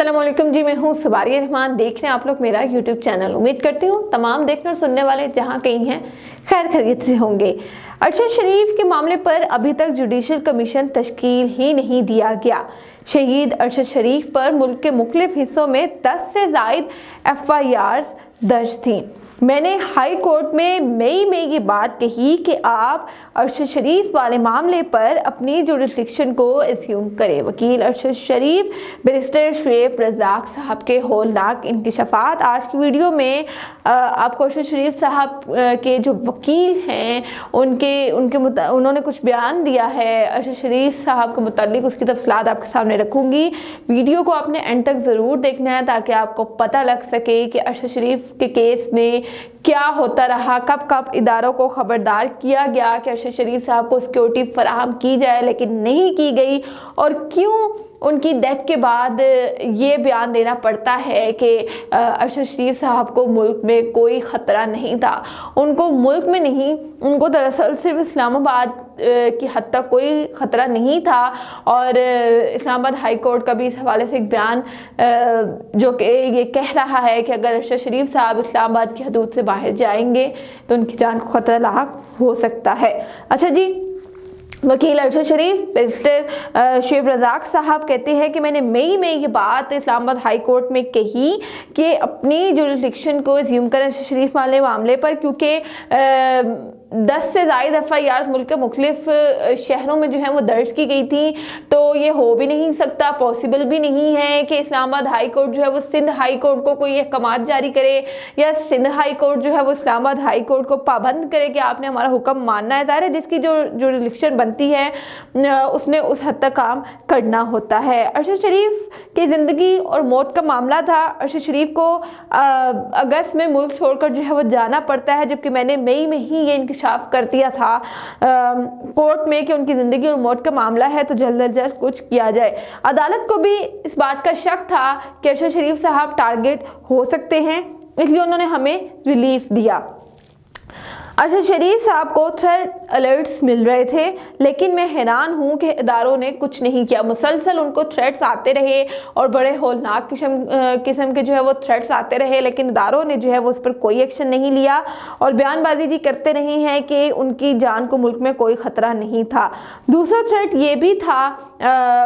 अस्सलामुअलैकुम जी, मैं हूँ सवारिया रहमान। देख रहे हैं आप लोग मेरा यूट्यूब चैनल। उम्मीद करती हूँ तमाम देखने और सुनने वाले जहाँ कहीं हैं खैर खैरियत से होंगे। अरशद शरीफ के मामले पर अभी तक जुडिशल कमीशन तश्कील ही नहीं दिया गया। शहीद अरशद शरीफ पर मुल्क के मुख्तलिफ हिस्सों में 10 से ज़ायद FIRs दर्ज थी। मैंने हाई कोर्ट में मई में ये बात कही कि आप अरशद शरीफ वाले मामले पर अपनी जुरिस्डिक्शन को एज्यूम करें। वकील अरशद शरीफ बैरिस्टर शुएब रज़ाक साहब के होलनाक इंकशाफात। आज की वीडियो में आपको अरशद शरीफ साहब के जो वकील हैं उन्होंने कुछ बयान दिया है अरशद शरीफ साहब के मुताल्लिक, उसकी तफसीलात आपके सामने रखूँगी। वीडियो को आपने एंड तक ज़रूर देखना है ताकि आपको पता लग सके कि अरशद शरीफ के केस में क्या होता रहा, कब कब इदारों को खबरदार किया गया कि अरशद शरीफ साहब को सिक्योरिटी फराहम की जाए लेकिन नहीं की गई, और क्यों उनकी डेथ के बाद ये बयान देना पड़ता है कि अरशद शरीफ साहब को मुल्क में कोई ख़तरा नहीं था। उनको मुल्क में नहीं, उनको दरअसल सिर्फ इस्लामाबाद की हद तक कोई ख़तरा नहीं था। और इस्लामाबाद हाई कोर्ट का भी इस हवाले से एक बयान जो कि ये कह रहा है कि अगर अरशद शरीफ साहब इस्लामाबाद की हदूद से बाहर जाएंगे तो उनकी जान को ख़तरा लाक हो सकता है। अच्छा जी, वकील अरशद शरीफ बैरिस्टर शुएब रज़ाक साहब कहते हैं कि मैंने मई में ये बात इस्लामाबाद हाई कोर्ट में कही कि अपनी जुरिस्डिक्शन को एज्यूम करें अरशद शरीफ वाले मामले पर, क्योंकि 10 से ज़ायद FIRs मुल्क के मुख्तलिफ शहरों में जो है वो दर्ज की गई थी। तो ये हो भी नहीं सकता, पॉसिबल भी नहीं है कि इस्लामाबाद हाई कोर्ट जो है वो सिंध हाई कोर्ट को कोई अहकाम जारी करे या सिंध हाई कोर्ट जो है वो इस्लामाबाद हाई कोर्ट को पाबंद करे कि आपने हमारा हुक्म मानना है। ज़ाहिर है जिसकी जो जुरिस्डिक्शन बनती है उसने उस हद तक काम करना होता है। अरशद शरीफ की ज़िंदगी और मौत का मामला था। अरशद शरीफ को अगस्त में मुल्क छोड़कर जो है वो जाना पड़ता है, जबकि मैंने मई में ही ये इंकशाफ कर दिया था कोर्ट में कि उनकी ज़िंदगी और मौत का मामला है तो जल्द अज जल्द कुछ किया जाए। अदालत को भी इस बात का शक था कि अरशद शरीफ साहब टारगेट हो सकते हैं, इसलिए उन्होंने हमें रिलीफ दिया। अरशद शरीफ साहब को थ्रेट अलर्ट्स मिल रहे थे, लेकिन मैं हैरान हूँ कि इदारों ने कुछ नहीं किया। मुसलसल उनको थ्रेट्स आते रहे और बड़े होलनाक किस्म के जो है वो थ्रेट्स आते रहे, लेकिन इदारों ने जो है वो उस पर कोई एक्शन नहीं लिया और बयानबाजी जी करते रहे हैं कि उनकी जान को मुल्क में कोई ख़तरा नहीं था। दूसरा थ्रेट ये भी था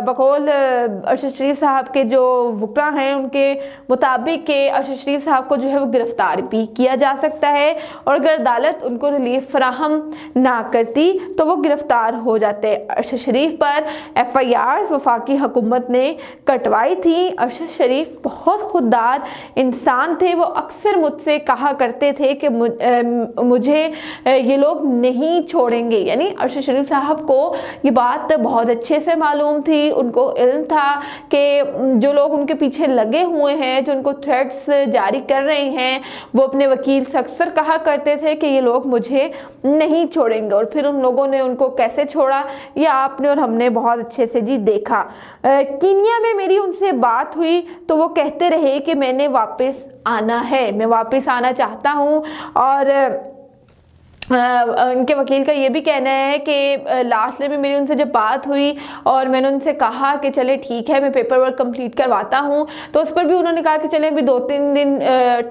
बकौल अरशद शरीफ साहब के जो वकला हैं उनके मुताबिक कि अरशद शरीफ साहब को जो है वो गिरफ्तार भी किया जा सकता है और अगर अदालत उनको रिलीफ फराहम ना करती तो वो गिरफ्तार हो जाते। अरशद शरीफ पर FIRs वफाकी हुकूमत ने कटवाई थी। अरशद शरीफ बहुत खुददार इंसान थे। वो अक्सर मुझसे कहा करते थे कि मुझे ये लोग नहीं छोड़ेंगे, यानी अरशद शरीफ साहब को ये बात बहुत अच्छे से मालूम थी। उनको इल्म था कि जो लोग उनके पीछे लगे हुए हैं, जो उनको थ्रेट्स जारी कर रहे हैं, वो अपने वकील से अक्सर कहा करते थे कि ये लोग मुझे नहीं छोड़ेंगे। और फिर उन लोगों ने उनको कैसे छोड़ा ये आपने और हमने बहुत अच्छे से जी देखा। कीनिया में मेरी उनसे बात हुई तो वो कहते रहे कि मैंने वापस आना है, मैं वापस आना चाहता हूँ। और उनके वकील का ये भी कहना है कि लास्ट में मेरी उनसे जब बात हुई और मैंने उनसे कहा कि चले ठीक है मैं पेपर वर्क कंप्लीट करवाता हूँ, तो उस पर भी उन्होंने कहा कि चले अभी 2-3 दिन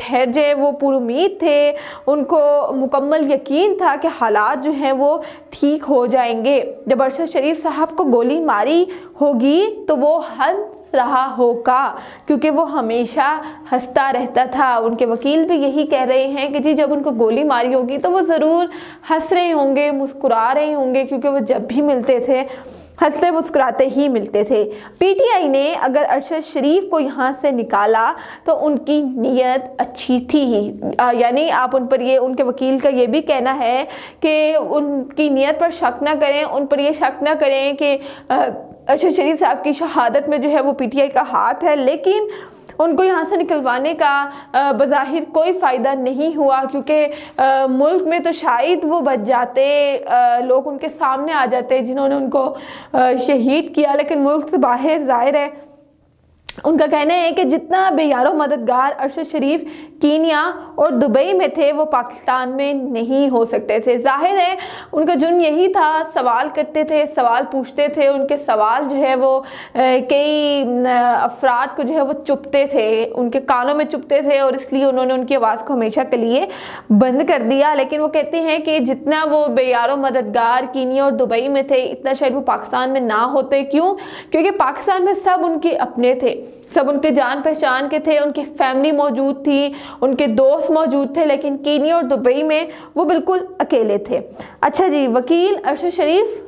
ठहर जाए। वो पूरी उम्मीद थे, उनको मुकम्मल यकीन था कि हालात जो हैं वो ठीक हो जाएंगे। जब अरशद शरीफ साहब को गोली मारी होगी तो वो हंस रहा होगा, क्योंकि वो हमेशा हंसता रहता था। उनके वकील भी यही कह रहे हैं कि जी जब उनको गोली मारी होगी तो वो ज़रूर हंस रहे होंगे, मुस्कुरा रहे होंगे, क्योंकि वो जब भी मिलते थे हंसते मुस्कुराते ही मिलते थे। PTI ने अगर अरशद शरीफ को यहाँ से निकाला तो उनकी नीयत अच्छी थी ही, यानी आप उन पर ये, उनके वकील का ये भी कहना है कि उनकी नीयत पर शक ना करें, उन पर ये शक ना करें कि अरशद शरीफ साहब की शहादत में जो है वो PTI का हाथ है, लेकिन उनको यहाँ से निकलवाने का बज़ाहिर कोई फ़ायदा नहीं हुआ, क्योंकि मुल्क में तो शायद वो बच जाते, लोग उनके सामने आ जाते जिन्होंने उनको शहीद किया, लेकिन मुल्क से बाहर ज़ाहिर है उनका कहना है कि जितना बेयारो मददगार अरशद शरीफ कीनिया और दुबई में थे वो पाकिस्तान में नहीं हो सकते थे। जाहिर है उनका जुर्म यही था, सवाल करते थे, सवाल पूछते थे, उनके सवाल जो है वो कई अफराद को जो है वो चुभते थे, उनके कानों में चुभते थे और इसलिए उन्होंने उनकी आवाज़ को हमेशा के लिए बंद कर दिया। लेकिन वो कहते हैं कि जितना वो बेयारो मददगार कीनिया और दुबई में थे इतना शायद वो पाकिस्तान में ना होते। क्यों? क्योंकि पाकिस्तान में सब उनके अपने थे, सब उनके जान पहचान के थे, उनकी फैमिली मौजूद थी, उनके दोस्त मौजूद थे, लेकिन कीनिया और दुबई में वो बिल्कुल अकेले थे। अच्छा जी, वकील अरशद शरीफ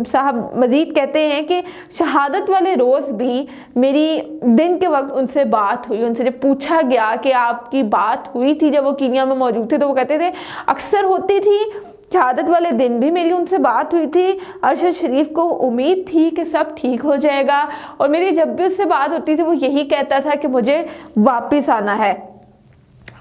साहब मजीद कहते हैं कि शहादत वाले रोज़ भी मेरी दिन के वक्त उनसे बात हुई। उनसे जब पूछा गया कि आपकी बात हुई थी जब वो कीनिया में मौजूद थे, तो वो कहते थे अक्सर होती थी। शहादत वाले दिन भी मेरी उनसे बात हुई थी। अरशद शरीफ को उम्मीद थी कि सब ठीक हो जाएगा और मेरी जब भी उससे बात होती थी वो यही कहता था कि मुझे वापस आना है।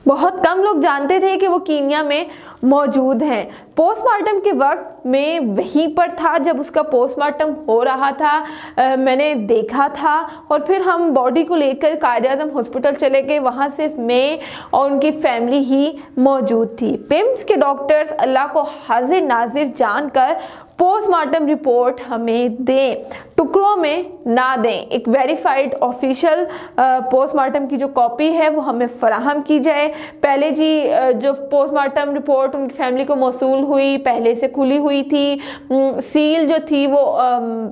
बहुत कम लोग जानते थे कि वो कीनिया में मौजूद हैं। पोस्टमार्टम के वक्त में वहीं पर था जब उसका पोस्टमार्टम हो रहा था, मैंने देखा था और फिर हम बॉडी को लेकर कायद-ए-आज़म हॉस्पिटल चले गए। वहाँ सिर्फ मैं और उनकी फैमिली ही मौजूद थी। पिम्स के डॉक्टर्स अल्लाह को हाजिर नाजिर जानकर पोस्टमार्टम रिपोर्ट हमें दें, टुकड़ों में ना दें। एक वेरीफाइड ऑफिशियल पोस्टमार्टम की जो कॉपी है वो हमें फराहम की जाए। पहले जी जो पोस्टमार्टम रिपोर्ट उनकी फैमिली को मौसूल हुई पहले से खुली हुई थी, सील जो थी वो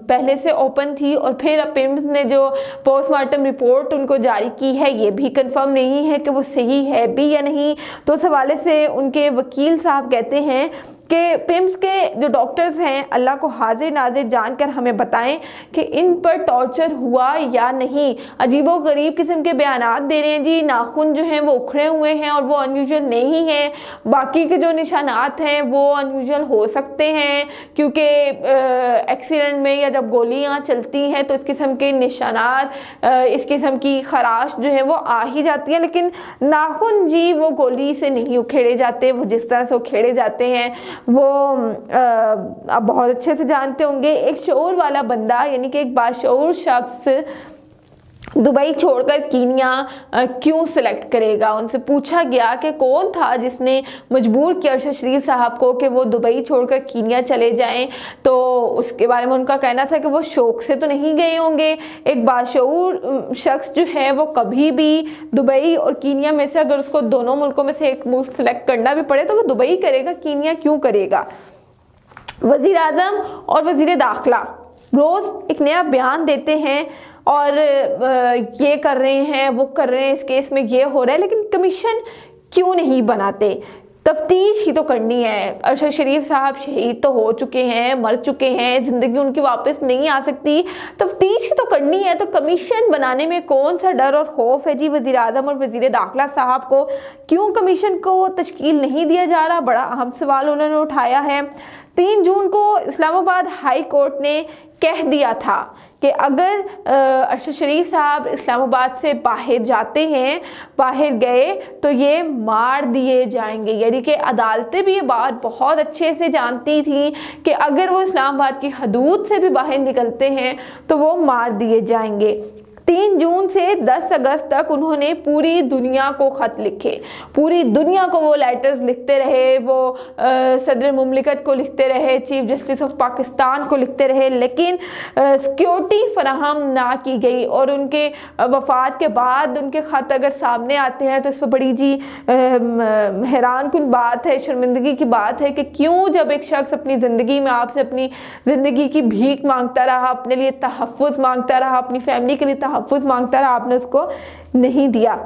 पहले से ओपन थी और फिर पिम्स ने जो पोस्टमार्टम रिपोर्ट उनको जारी की है ये भी कंफर्म नहीं है कि वो सही है भी या नहीं। तो इस हवाले से उनके वकील साहब कहते हैं कि पिम्स के जो डॉक्टर्स हैं अल्लाह को हाजिर नाजिर जानकर हमें बताएं कि इन पर टॉर्चर हुआ या नहीं। अजीबोगरीब किस्म के बयानात दे रहे हैं जी, नाखून जो हैं वो उखड़े हुए हैं और वो अनयूजुअल नहीं हैं। बाकी के जो निशानात हैं वो अनयूजुअल हो सकते हैं क्योंकि एक्सीडेंट में या जब गोलियां चलती हैं तो इस किस्म के निशानात, इस किस्म की खराश जो है वो आ ही जाती है। लेकिन नाखून जी वो गोली से नहीं उखेड़े जाते, वो जिस तरह से उखेड़े जाते हैं वो आप बहुत अच्छे से जानते होंगे। एक शऊर वाला बंदा यानी कि एक बाशऊर शख्स दुबई छोड़कर कीनिया क्यों सिलेक्ट करेगा? उनसे पूछा गया कि कौन था जिसने मजबूर किया अरशद शरीफ साहब को कि वो दुबई छोड़कर कीनिया चले जाएं, तो उसके बारे में उनका कहना था कि वो शौक से तो नहीं गए होंगे। एक बाशऊर शख्स जो है वो कभी भी दुबई और कीनिया में से अगर उसको दोनों मुल्कों में से एक मुल्क सिलेक्ट करना भी पड़े तो वो दुबई करेगा, कीनिया क्यों करेगा? वज़ीर आज़म और वज़ीर दाखिला रोज़ एक नया बयान देते हैं और ये कर रहे हैं वो कर रहे हैं, इस केस में ये हो रहा है, लेकिन कमीशन क्यों नहीं बनाते? तफ्तीश ही तो करनी है। अरशद शरीफ साहब शहीद तो हो चुके हैं, मर चुके हैं, ज़िंदगी उनकी वापस नहीं आ सकती, तफ्तीश ही तो करनी है। तो कमीशन बनाने में कौन सा डर और खौफ है जी वज़ीर आज़म और वज़ीर दाखिला साहब को? क्यों कमीशन को तश्कील नहीं दिया जा रहा? बड़ा अहम सवाल उन्होंने उठाया है। 3 जून को इस्लामाबाद हाई कोर्ट ने कह दिया था कि अगर अरशद शरीफ साहब इस्लामाबाद से बाहर जाते हैं, बाहर गए तो ये मार दिए जाएंगे। यानी कि अदालतें भी ये बात बहुत अच्छे से जानती थी कि अगर वो इस्लामाबाद की हदूद से भी बाहर निकलते हैं तो वो मार दिए जाएंगे। 3 जून से 10 अगस्त तक उन्होंने पूरी दुनिया को ख़त लिखे, पूरी दुनिया को वो लेटर्स लिखते रहे, वो सदर मुमलिकत को लिखते रहे, चीफ जस्टिस ऑफ पाकिस्तान को लिखते रहे, लेकिन सिक्योरिटी फराहम ना की गई। और उनके वफ़ात के बाद उनके ख़त अगर सामने आते हैं तो इस पर बड़ी जी हैरान कुन बात है, शर्मिंदगी की बात है कि क्यों जब एक शख्स अपनी ज़िंदगी में आपसे अपनी ज़िंदगी की भीख मांगता रहा, अपने लिए तहफ़्फ़ुज़ मांगता रहा, अपनी फैमिली के लिए तहफ़्फ़ुज़ मांगता रहा, आपने उसको नहीं दिया।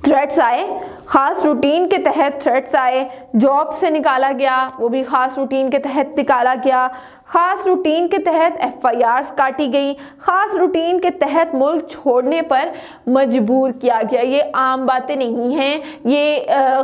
थ्रेट्स आए, ख़ास रूटीन के तहत थ्रेट्स आए, जॉब से निकाला गया, वो भी ख़ास रूटीन के तहत निकाला गया, ख़ास रूटीन के तहत FIRs काटी गई, ख़ास रूटीन के तहत मुल्क छोड़ने पर मजबूर किया गया। ये आम बातें नहीं हैं, ये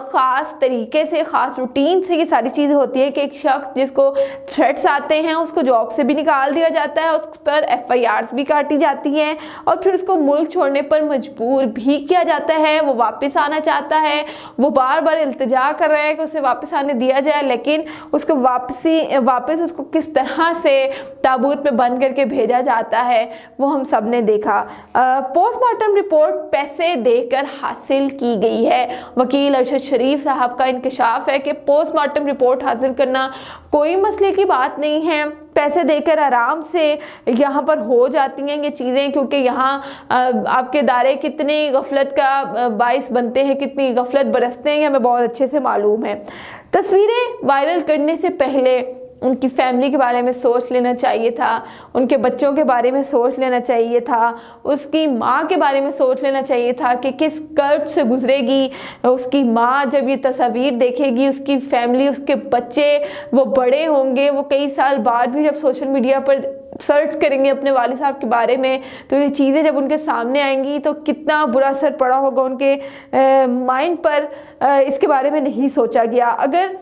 ख़ास तरीके से ख़ास रूटीन से ये सारी चीज़ें होती है कि एक शख्स जिसको थ्रेट्स आते हैं उसको जॉब से भी निकाल दिया जाता है, उस पर FIRs भी काटी जाती हैं और फिर उसको मुल्क छोड़ने पर मजबूर भी किया जाता है। वो वापस आना चाहता है, वो बार बार इल्तिजा कर रहा है कि उसे वापस आने दिया जाए, लेकिन उसको वापस उसको किस तरह तरह से ताबूत में बंद करके भेजा जाता है वो हम सब ने देखा। पोस्टमार्टम रिपोर्ट पैसे देकर हासिल की गई है। वकील अरशद शरीफ साहब का इंकशाफ है कि पोस्टमार्टम रिपोर्ट हासिल करना कोई मसले की बात नहीं है, पैसे देकर आराम से यहाँ पर हो जाती हैं ये चीज़ें, क्योंकि यहाँ आपके दायरे कितनी गफलत का बाइस बनते हैं, कितनी गफलत बरसते हैं, ये हमें बहुत अच्छे से मालूम है। तस्वीरें वायरल करने से पहले उनकी फैमिली के बारे में सोच लेना चाहिए था, उनके बच्चों के बारे में सोच लेना चाहिए था, उसकी माँ के बारे में सोच लेना चाहिए था कि किस कर्ब से गुजरेगी उसकी माँ जब ये तस्वीर देखेगी, उसकी फैमिली, उसके बच्चे, वो बड़े होंगे, वो कई साल बाद भी जब सोशल मीडिया पर सर्च करेंगे अपने वालिद साहब के बारे में तो ये चीज़ें जब उनके सामने आएंगी तो कितना बुरा असर पड़ा होगा उनके माइंड पर। इसके बारे में नहीं सोचा गया। अगर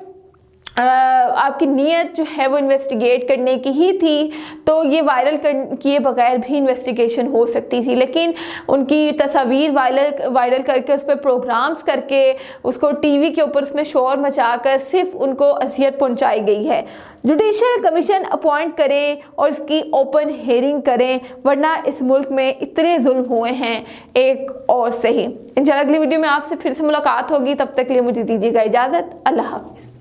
आपकी नीयत जो है वो इन्वेस्टिगेट करने की ही थी तो ये वायरल किए बगैर भी इन्वेस्टिगेशन हो सकती थी, लेकिन उनकी तस्वीर वायरल करके उस पर प्रोग्राम्स करके उसको टीवी के ऊपर उसमें शोर मचाकर सिर्फ उनको अजियत पहुंचाई गई है। जुडिशल कमीशन अपॉइंट करें और इसकी ओपन हेयरिंग करें, वरना इस मुल्क में इतने जुल्म हुए हैं एक और सही। इंशाल्लाह अगली वीडियो में आपसे फिर से मुलाकात होगी, तब तक के लिए मुझे दीजिएगा इजाज़त। अल्लाह हाफिज़।